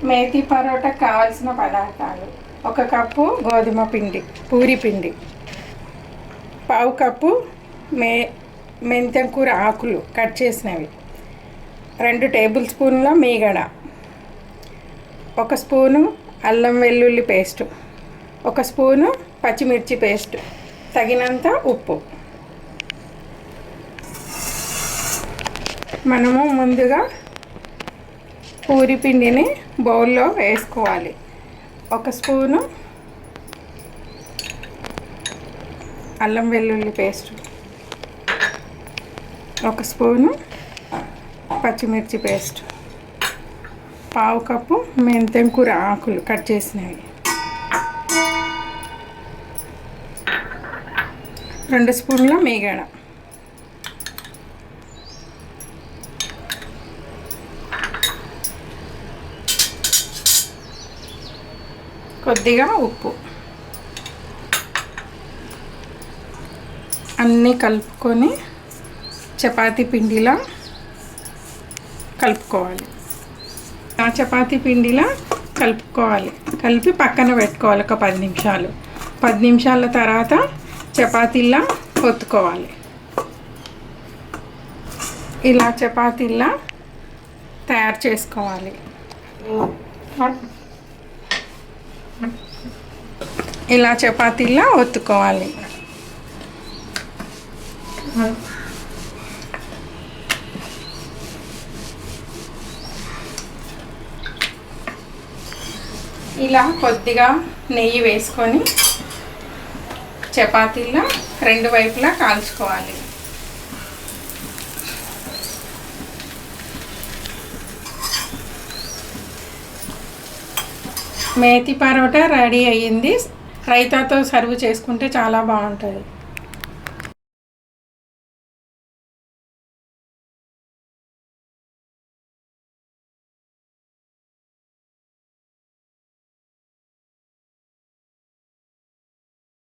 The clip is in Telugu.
మేతి పరోటా కావాల్సిన పదార్థాలు: 1 కప్పు గోధుమ పిండి, పూరి పిండి, పావు కప్పు మెంతెం కూర ఆకులు కట్ చేసినవి, 2 టేబుల్ స్పూన్ల మీగడ, 1 స్పూను అల్లం వెల్లుల్లి పేస్టు, 1 స్పూను పచ్చిమిర్చి పేస్ట్, తగినంత ఉప్పు. మనము ముందుగా పూరి పిండిని బౌల్లో వేసుకోవాలి. 1 స్పూను అల్లం వెల్లుల్లి పేస్ట్, 1 స్పూను పచ్చిమిర్చి పేస్ట్, పావు కప్పు మెంతెం కూర ఆకులు కట్ చేసినవి, 2 స్పూన్ల మీగడ, కొద్దిగా ఉప్పు. అన్నీ కలుపుకొని చపాతీ పిండిలా కలుపుకోవాలి. ఆ చపాతీ పిండిలా కలుపుకోవాలి. కలిపి పక్కన పెట్టుకోవాలి ఒక 10 నిమిషాలు. 10 నిమిషాల తర్వాత చపాతీలా ఒత్తుకోవాలి. ఇలా చపాతీలా తయారు చేసుకోవాలి. ఇలా చపాతీలా ఒత్తుకోవాలి. ఇలా కొద్దిగా నెయ్యి వేసుకొని చపాతీలా 2 వైపులా కాల్చుకోవాలి. మేతి పరోటా రెడీ అయ్యింది. రైతాతో సర్వ్ చేసుకుంటే చాలా బాగుంటుంది.